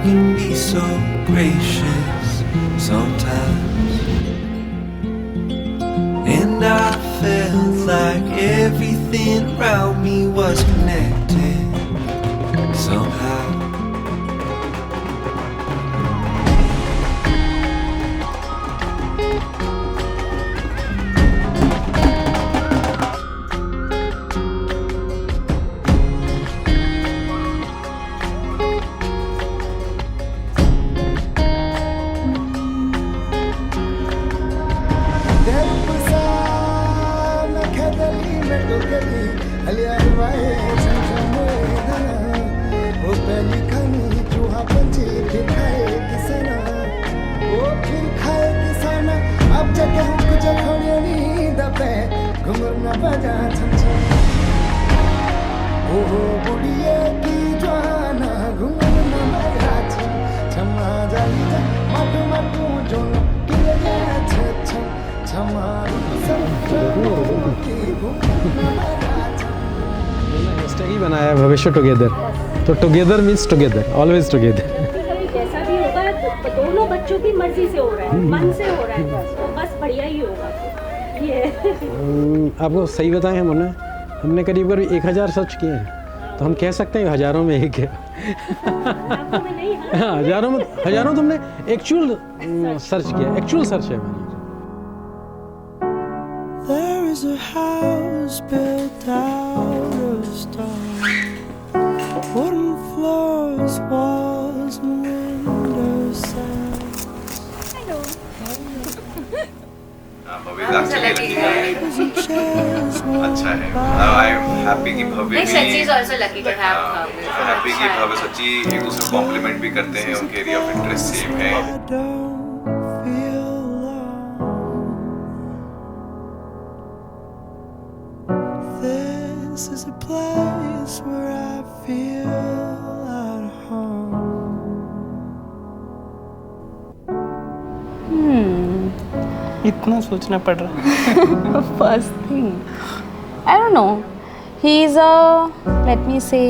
can be so gracious sometimes. And I felt like everything around me was connected somehow. Hashtag ही बनाया है भविष्य together, तो together means together, always together. जैसा भी होगा दोनों बच्चों की मर्जी से हो रहा है, मन से हो रहा है, तो बस बढ़िया ही होगा ये। आपको सही बताएं हमने करीब 1000 सर्च किए हैं, तो हम कह सकते हैं हजारों में एक है। हाँ, हजारों तो हमने एक्चुअल सर्च किया, एक्चुअल सर्च है मैंने। There is a house built out of stone, wooden floors, walls and windows. Hello. अच्छा है। आई एम हैप्पी कि भव्य भी सच्ची is also lucky to have happy कि भव्य सच्ची एक दूसरे को कॉम्प्लीमेंट भी करते हैं, उनके एरिया ऑफ इंटरेस्ट सेम है। This is a place where I feel at home. इतना सोचना पड़ रहा है। First thing, I don't know. He's let me say,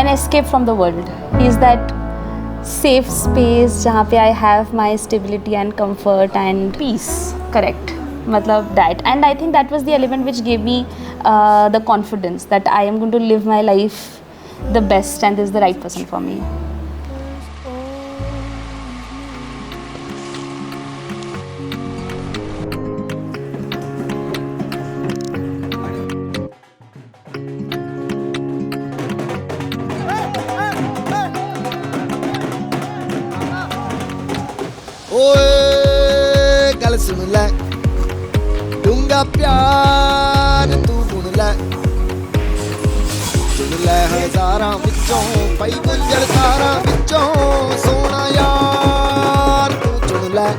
an escape from the world. He's that safe space जहाँ पे I have my stability and comfort and peace. Correct. मतलब that, and I think that was the element which gave me the confidence that I am going to live my life the best and this is the right person for me. ओए गल सुन ले, दूंगा प्यार तू गुण ले, चुन ले हजारां विचों पई गुंजल तारां विचों, सोना यार तू चुन ले।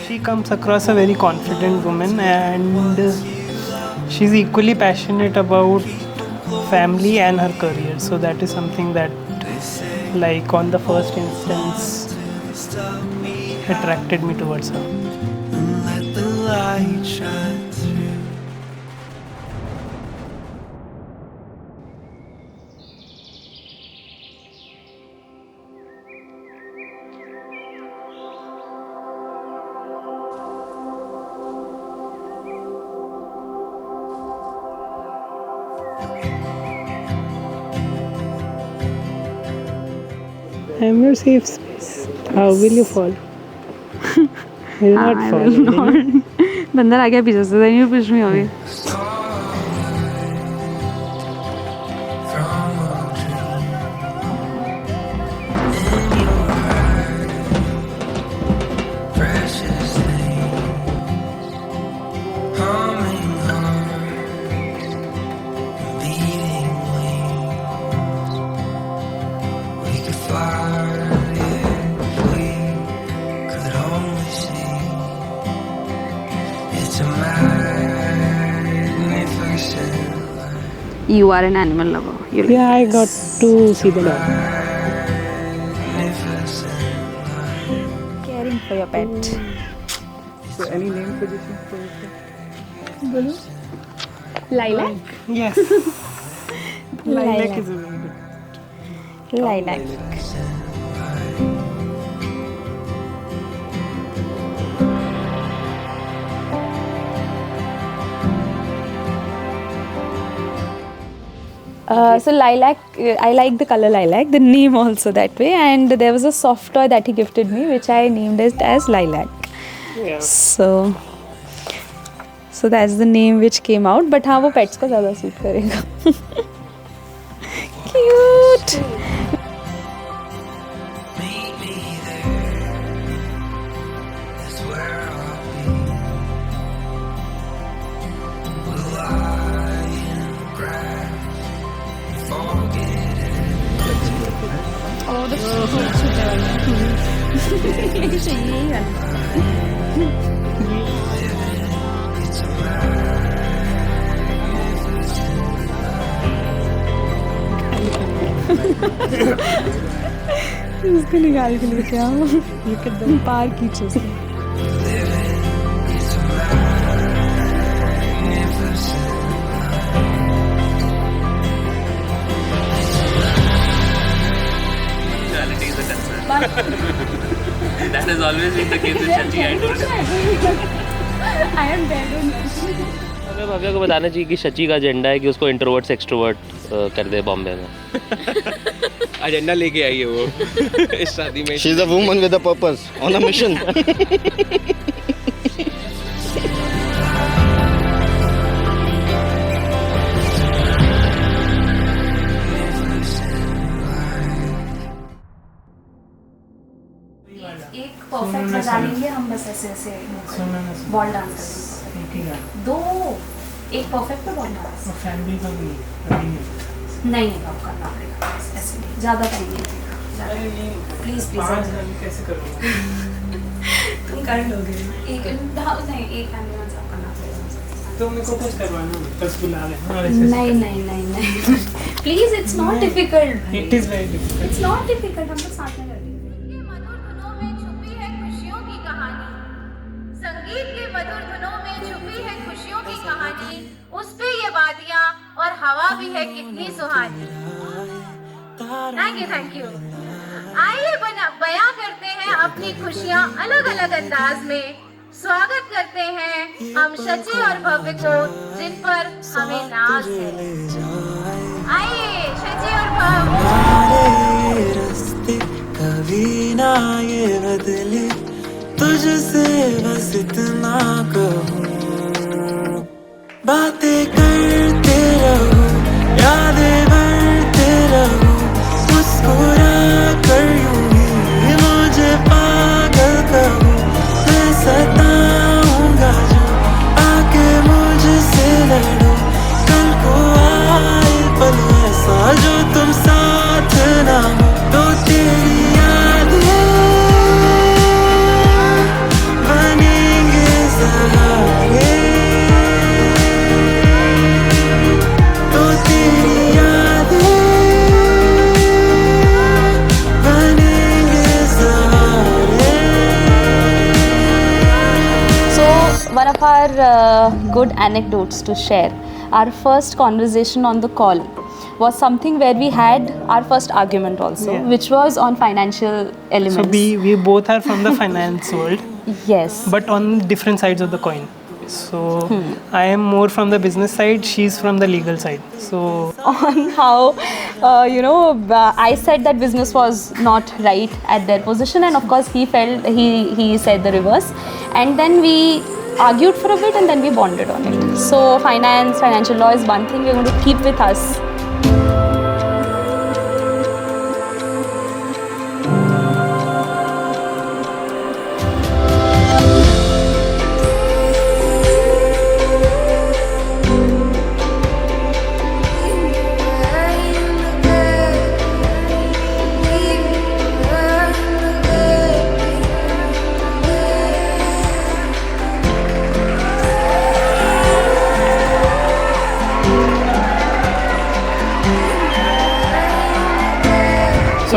She comes across a very confident woman, and she's equally passionate about family and her career. So that is something that, like on the first instance, attracted me towards her. Let the light shine through. I'm your safe space. How will you fall? I will not fall. बंदर आ गया पीछे से, then you push me away. You are an animal lover. Yeah, I got to see the dog. Caring for your pet. So any name suggestions for yourself? Lilac? Yes. Lilac is a very good. Lilac. So lilac, I like the color lilac, the name also that way, and there was a soft toy that he gifted me which I named it as lilac. Yeah. So that's the name which came out, but हाँ वो pets को ज़्यादा suit करेगा. Cute. इसको निकाल के लेके आओ. Look at the park eaches. Reality is a concern. That has always been the case with Shachi. I told you. I am dead on हमें भव्या को बताना चाहिए कि शची का एजेंडा है कि उसको इंट्रोवर्ट से एक्सट्रोवर्ट कर दे बॉम्बे में. एजेंडा लेके आई है वो इस शादी में. She is a woman with a purpose on a mission. एक परफेक्ट बजा लेंगे हम बस ऐसे ऐसे बॉल डांस करेंगे. दो एक परफेक्ट पे बॉल डांस. फैमिली का नहीं कम करना पड़ेगा ऐसे नहीं ज़्यादा टाइम नहीं लगेगा. प्लीज़ कैसे करोगे? तुम कर लोगे. एक फैमिली में सब करना पड़ेगा. तो मेरे को कुछ करवाना है, बस बुला लेना. नहीं please it's not difficult. It is very difficult. It's not difficult. हम लोग साथ में करेंगे. संगीत के मधुर धुनों में छुपी है खुशियों की कहानी. उस पे ये वादियां और हवा भी है कितनी सुहानी. Thank you. आइए बयां करते हैं अपनी खुशियां अलग अलग अंदाज में. स्वागत करते हैं हम शची और भव्य को जिन पर हमें नाज है. आइए शची और भव्य. रास्ते कभी ना ये बदले, तुझसे बस इतना कहूँ. बातें करते रहो, यादें बढ़ते रहो, मुस्कुरा कर यूं ही मुझे पागल करो. मैं सताऊंगा जो आके मुझसे लड़ो. कल को आए पल ऐसा जो तुम साथ ना हो, तो तेरी यादें बनेंगे सहारे. तो तेरी यादें बनेंगे सहारे. So one of our good anecdotes to share. Our first conversation on the call was something where we had our first argument also, Yeah. which was on financial elements. So we both are from the finance world, Yes. but on different sides of the coin. So I am more from the business side, she's from the legal side. So On how, I said that business was not right at their position, and of course he said the reverse, and then we argued for a bit and then we bonded on it. So financial law is one thing we're going to keep with us.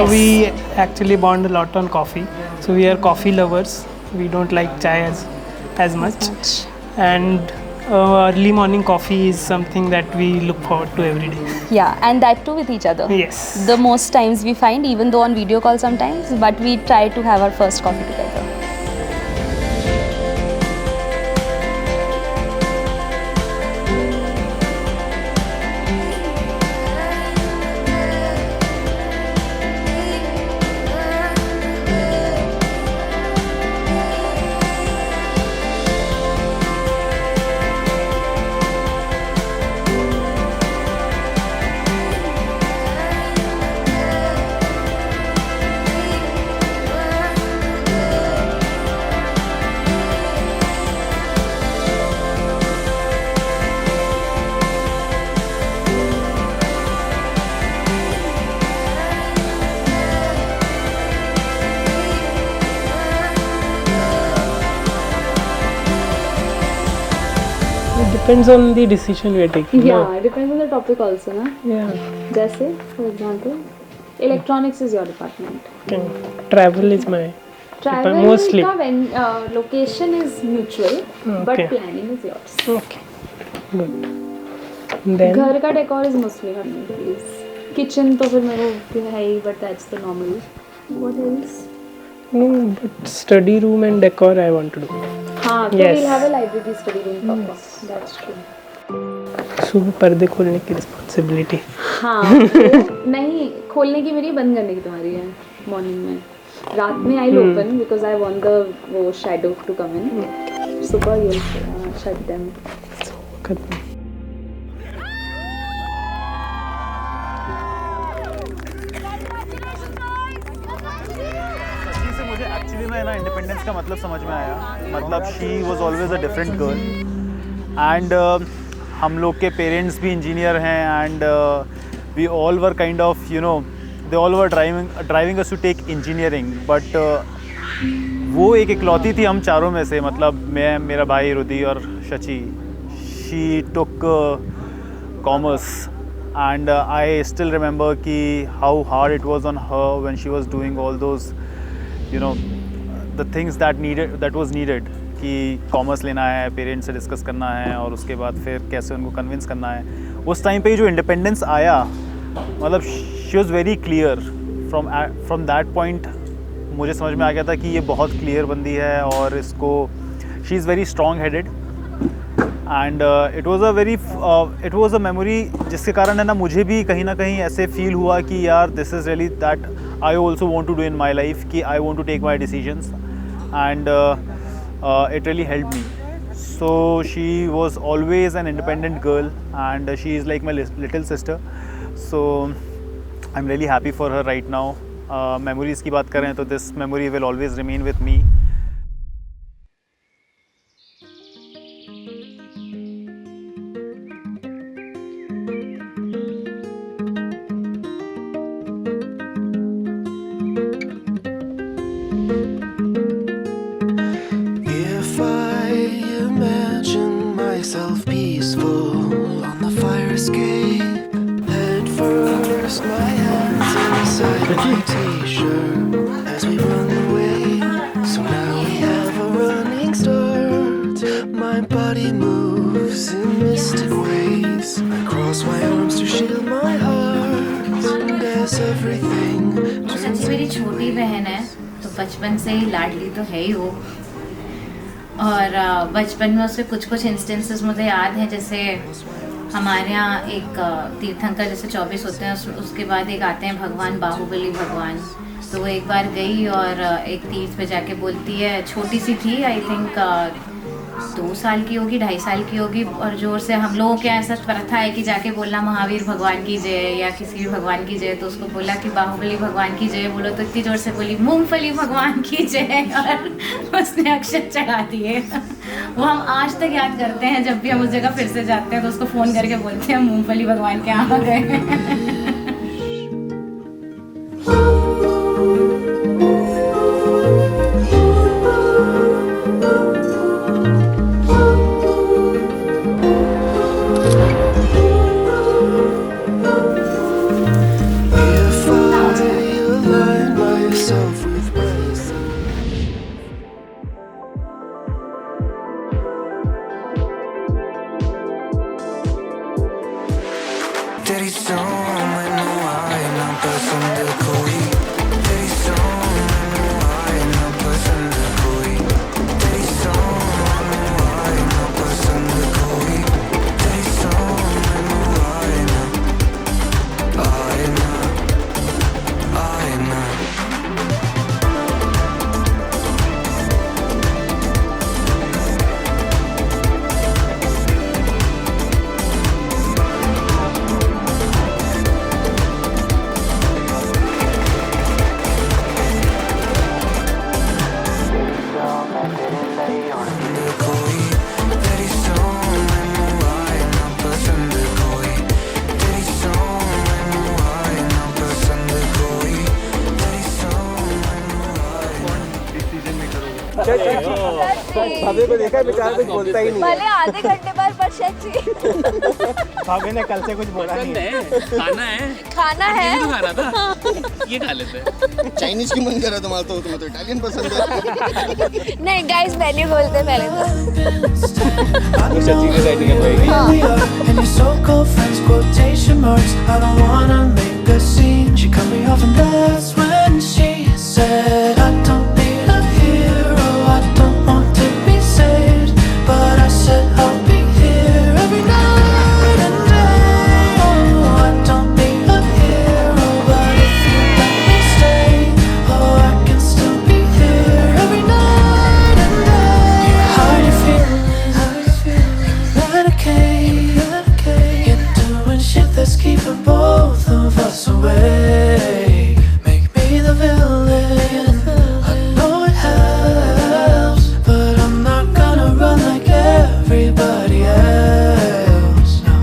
So we actually bond a lot on coffee. So we are coffee lovers. We don't like chai as much. And early morning coffee is something that we look forward to every day. Yeah, and that too with each other. Yes. The most times we find, even though on video call sometimes, but we try to have our first coffee together. Depends on the decision we are taking. Yeah, it depends on the topic also, na? Yeah. Jaise, for example, electronics is your department. Travel is my Travel mostly. ka when location is mutual, but Okay. planning is yours. Okay. Good. Then घर का decor is mostly Harmanpreet's. Kitchen तो फिर मेरे को है ही, but that's the normal. What else? no, but study room and decor I want to do. हाँ, तो Yes. we'll have a library study room proper. That's true. सुबह पर्दे खोलने की रिस्पॉन्सिबिलिटी. हाँ, तो नहीं खोलने की मेरी, बंद करने की तुम्हारी है मॉर्निंग में. रात में I open because I want the वो शैडो टू कम इन. सुबह यू शट देम. खत्म. मुझे एक्चुअली में ना इंडिपेंडेंस का मतलब समझ में आया. मतलब she was always a different girl and हम लोग के पेरेंट्स भी इंजीनियर हैं and we all were kind of you know they all were driving us to take engineering. But वो एक इकलौती थी हम चारों में से, मतलब मैं, मेरा भाई रुदी और Shachi. She took commerce and I still remember ki how hard it was on her when she was doing all those, you know, the things that was needed कि कॉमर्स लेना है, पेरेंट्स से डिस्कस करना है और उसके बाद फिर कैसे उनको कन्विंस करना है. उस टाइम पे जो इंडिपेंडेंस आया, मतलब she was very clear from that point. मुझे समझ में आ गया था कि ये बहुत क्लियर बंदी है और इसको she is very strong headed and it was a memory जिसके कारण है ना मुझे भी कहीं ना कहीं ऐसे फील हुआ कि यार this is really that I also want to do in my life कि I want to take my decisions and it really helped me. So she was always an independent girl and she is like my little sister. So I'm really happy for her right now. Memories की बात करें तो this memory will always remain with me. If I imagine myself peaceful on the fire escape, head first, my hands inside my t-shirt as we run away. So now we have a running start. My body moves in mystic ways. I cross my arms to shield my heart. And as everything सच्ची मेरी छोटी बहन है तो बचपन से ही लाडली तो है ही वो. और बचपन में उसके कुछ कुछ इंस्टेंसेस मुझे याद हैं. जैसे हमारे यहाँ एक तीर्थंकर जैसे 24 होते हैं, उसके बाद एक आते हैं भगवान बाहुबली भगवान. तो वो एक बार गई और एक तीर्थ पे जाके बोलती है, छोटी सी थी, आई थिंक 2 साल की होगी, 2.5 साल की होगी, और जोर से हम लोगों के ऐसा प्रथा है कि जाके बोलना महावीर भगवान की जय या किसी भी भगवान की जय. तो उसको बोला कि बाहुबली भगवान की जय बोलो, तो इतनी जोर से बोली मूंगफली भगवान की जय और उसने अक्षत चढ़ा दिए. वो हम आज तक याद करते हैं. जब भी हम उस जगह फिर से जाते हैं तो उसको फ़ोन करके बोलते हैं मूंगफली भगवान के यहाँ गए. if I yourself with praise. तेरी सॉन्ग मैनू आए ना पसंद कोई, तेरी सॉन्ग मैनू आए ना पसंद कोई, तेरी सॉन्ग मैनू आए ना पसंद कोई, तेरी सॉन्ग मैनू आए ना आए ना आए ना। भाभी को देखा बेचारा कुछ बोलता ही नहीं भले आधे घंटे बाद पर शची भाभी ने कल से कुछ बोला नहीं है। खाना है ये तो खाना था, ये खा लेते हैं। चाइनीज की मन कर रहा तुम्हारा, तो तुम्हें तो इटालियन पसंद है। नहीं गाइस मेन्यू बोलते पहले तो सच्ची के साइड निकल पाएगी। And your so-called friends, quotation marks. I don't wanna make a scene. She cut me off and that's when she said, I don't need a hero, I don't want to be saved, but I said I'll be here every night and day. Oh, I don't need a hero, but if you let me stay, oh, I can still be here every night and day. How you feeling? Medicate. You're doing shit that's keeping both of us away. Make me the villain. I know it helps, but I'm not gonna run like everybody else. No,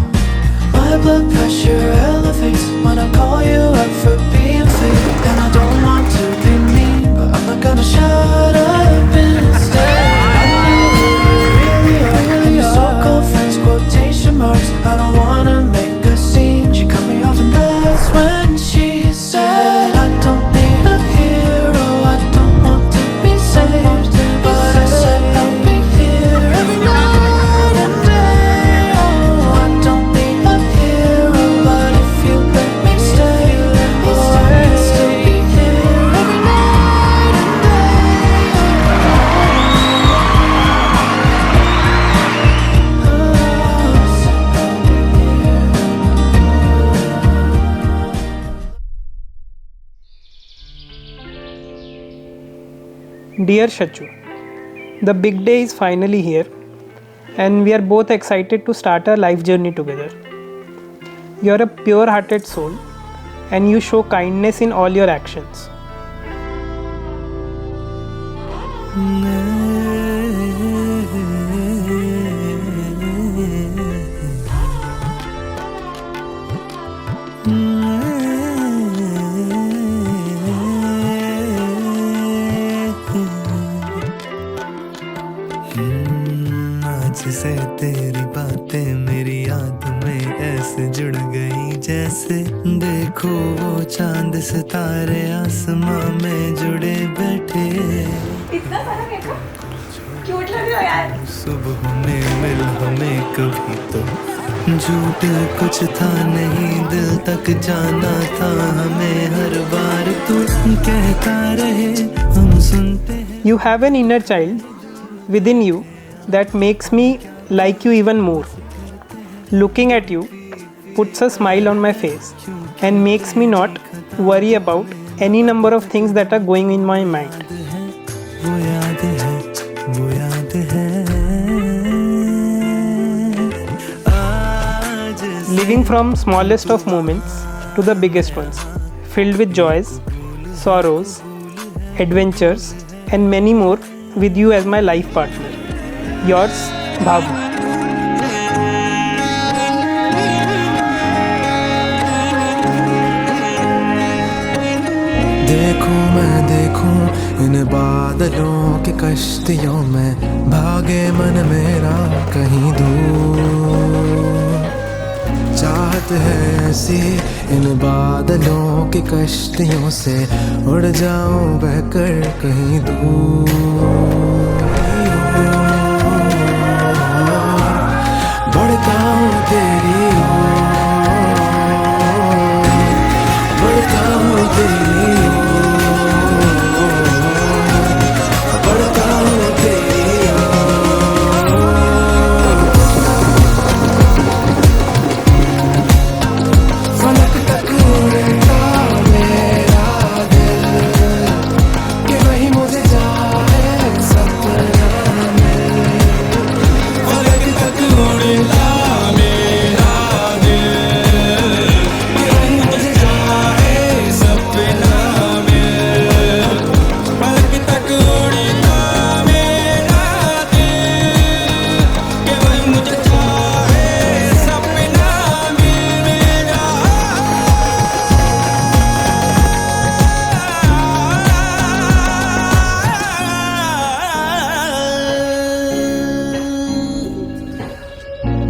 my blood pressure elevates when I call you up for being fake. And I don't want to be mean, but I'm not gonna shut up instead. I know who you really are, and your so-called friends, quotation marks. I don't wanna make a scene. She cut me off and that's when she said, I don't need a hero, I don't want to be saved, but I said I'll be here every night and day. Oh, I don't need a hero, but if you let me stay, oh, I can still be here every night and Dear Shachu, the big day is finally here and we are both excited to start our life journey together. You are a pure-hearted soul and you show kindness in all your actions. आज से तेरी बातें मेरी याद में ऐसे जुड़ गई, जैसे देखो वो चांद सितारे आसमां में जुड़े बैठे। इतना फर्क है क्या? क्यूट लग रहे हो यार। सुबह में मिल हमें कभी तो झूठ कुछ था नहीं, दिल तक जाना था हमें, हर बार तू कहता रहे हम सुनते हैं। You have an inner child within you that makes me like you even more. Looking at you puts a smile on my face and makes me not worry about any number of things that are going in my mind. वो याद है, वो याद है। Living from smallest of moments to the biggest ones, filled with joys, sorrows, adventures and many more with you as my life partner. Yours, Babu. देखूं मैं देखूं इन बादलों की कश्तियों में, भागे मन मेरा कहीं दूर। चाहत है ऐसी इन बादलों की कश्तियों से उड़ जाऊं बहकर कहीं दूर। बढ़ता हूँ तेरी ओर, बढ़ता हूँ तेरी ओर, बढ़ता हूँ तेरी ओर। फलक तक उड़ता मेरा दिल कि वही मुझे जाए सपना में। फलक तक उड़ता मेरा दिल कि वही मुझे जाए सपना में। फलक तक उड़ता मेरा दिल कि वही मुझे जाए सपना मेरा।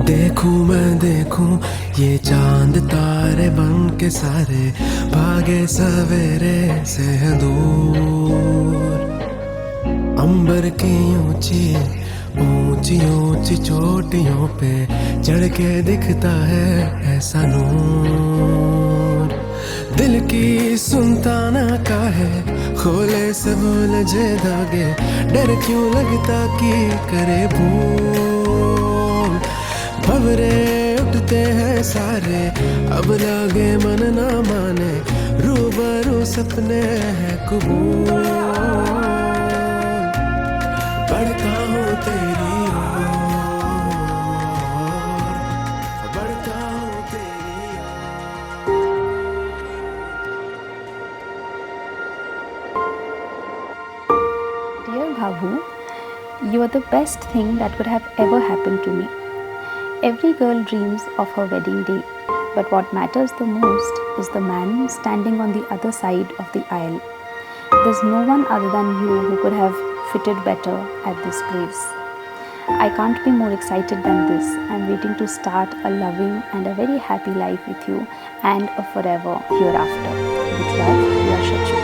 देखूं मैं देखूं ये चांद तारे बन के सारे भागे सवेरे से हैं दूर। अंबर की ऊंची ऊंची ऊंची चोटियों पे चढ़ के दिखता है ऐसा नूर। दिल की सुनता ना काहे खोले से बोल जे धागे, डर क्यों लगता कि करे भूल। भंवरे उठते हैं सारे अब लागे मन ना माने, रूबरू सपने हैं कबूल। बढ़ता हूँ तेरी ओर, बढ़ता हूँ तेरी Dear Bhavu, you are the best thing that could have ever happened to me. Every girl dreams of her wedding day, but what matters the most is the man standing on the other side of the aisle. There's no one other than you who could have fitted better at this place. I can't be more excited than this. I'm waiting to start a loving and a very happy life with you and a forever hereafter. With love, your Shachi.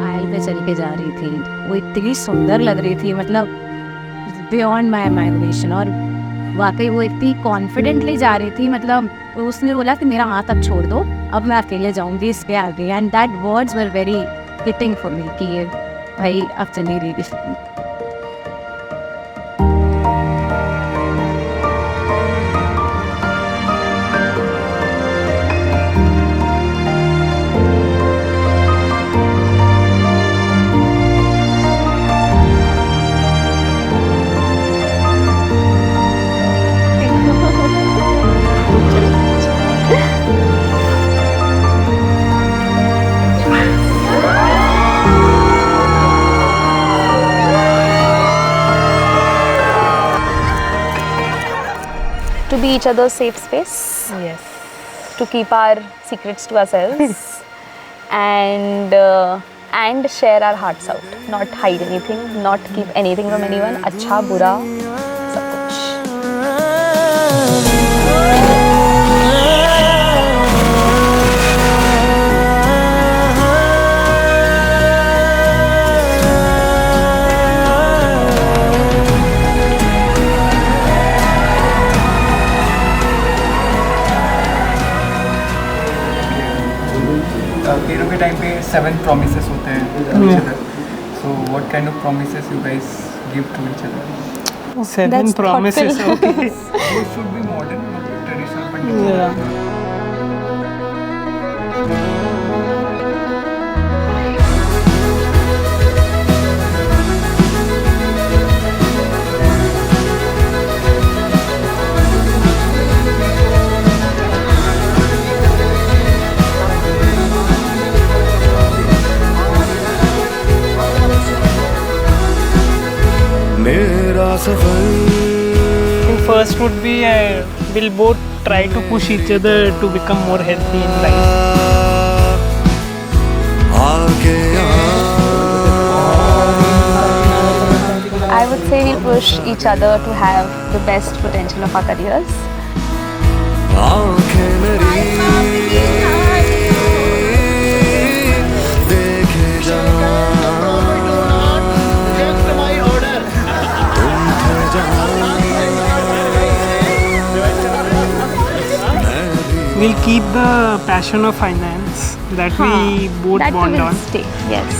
Oil पे चल के जा रही थी, वो इतनी सुंदर लग रही थी, मतलब बियॉन्ड माई इमेजिनेशन। और वाकई वो इतनी कॉन्फिडेंटली जा रही थी, मतलब उसने बोला कि मेरा हाथ अब छोड़ दो, अब मैं अकेले जाऊंगी इसके आगे। And that words were very hitting for me कि ये भाई अब चली रही। To be each other's safe space. Yes. To keep our secrets to ourselves. and share our hearts out. Not hide anything, not keep anything from anyone. अच्छा बुरा सब कुछ. पेड़ों के टाइम पे 7 promises होते हैं to each other. So what kind of promises you guys give to each other? 7 promises. Okay. Those should be modern, not traditional. But Yeah. मेरा सफर First would be we'll both try to push each other to become more healthy in life. I would say we push each other to have the best potential of our careers. We'll keep the passion of finance that we both That bond will on. stay, yes.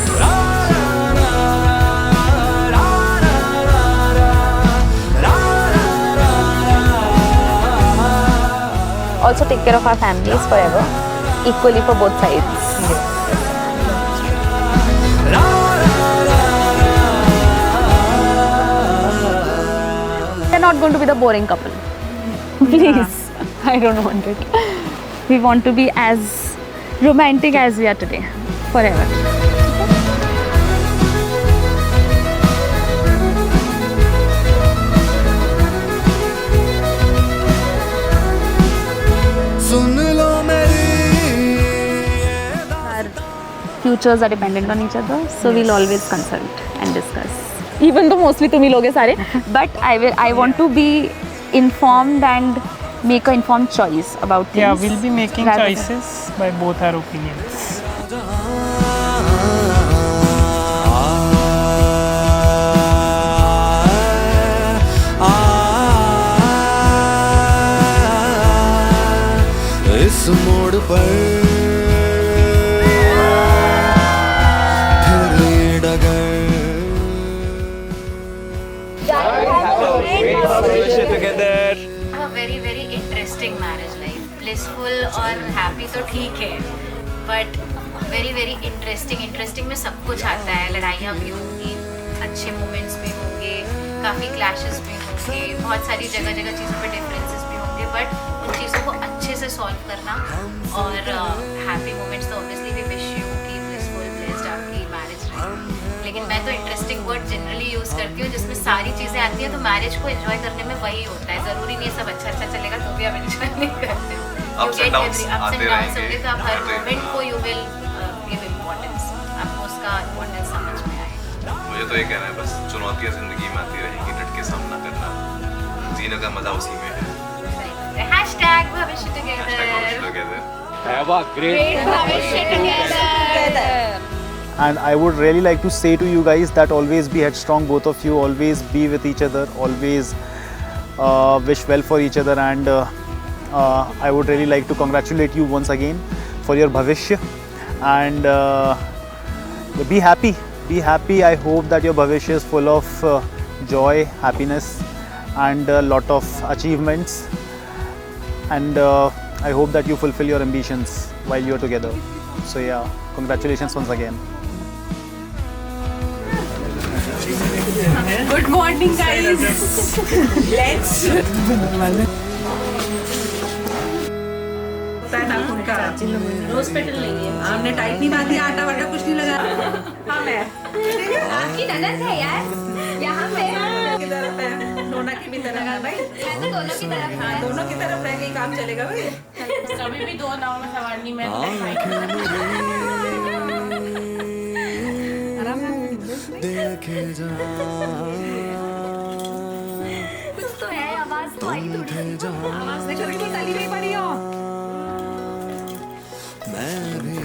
Also take care of our families forever, equally for both sides. We're not going to be the boring couple. Please, I don't want it. We want to be as romantic as we are today, forever. Our futures are dependent on each other, so we'll always consult and discuss. Even though mostly तुम ही लोग हैं सारे, but I want to be informed and make an informed choice about things. Yeah, we'll be making rather than- choices by both our opinions. इस मोड़ पर फिर ये डगर very very interesting marriage life blissful और हैप्पी तो ठीक है बट वेरी वेरी इंटरेस्टिंग में सब कुछ आता है लड़ाइयाँ भी होंगी अच्छे मोमेंट्स भी होंगे काफ़ी क्लैशेस भी होंगे बहुत सारी जगह चीज़ों पे डिफरेंसेस भी होंगे बट उन चीज़ों को अच्छे से सॉल्व करना और हैप्पी मोमेंट्स तो ऑब्वियसली वी विश यू की ब्लिसफुल ब्लेस्ड आपकी मैरिज रहे लेकिन मैं तो इंटरेस्टिंग वर्ड जनरली यूज़ करती हूँ जिसमें सारी चीज़ें आती हैं तो मैरिज को एंजॉय करने में वही होता है ज़रूरी नहीं है सब अच्छा चलेगा तो भी आप एंजॉय नहीं करते हो Ups and downs आते रहेंगे, होंगे तो आप हर हर दिन। मोमेंट को यू विल गिव इम्पोर्टेंस आपको उसका इम्पोर्टेंस समझ में आएगा मुझे तो ये कहना है बस चुनौतियाँ जिंदगी में आती रहेंगी डट के सामना करना जीने का मजा उसी में है हैशटैग भविष्य together together. Have a great भविष्य together And I would really like to say to you guys that always be headstrong, both of you, always be with each other, always wish well for each other, and I would really like to congratulate you once again for your bhavishya, and be happy. Be happy. I hope that your bhavishya is full of joy, happiness, and a lot of achievements, and I hope that you fulfill your ambitions while you're together. So yeah, congratulations once again. Good morning, guys. Let's. Rose petal नहीं है हमने tight नहीं बांधी आटा वाटा कुछ नहीं लगा हाँ मैं आपकी ननद है यार यहाँ पे की तरफ है नोना की भी तरफ है भाई मैं तो दोनों की तरफ हाँ दोनों की तरफ रह के काम चलेगा भाई कभी भी दो नाव में सवार नहीं मैं देखे जा कुछ तो है आवाज तो आई तो आवाज से करके निकाली नहीं पड़ी हो मैं भी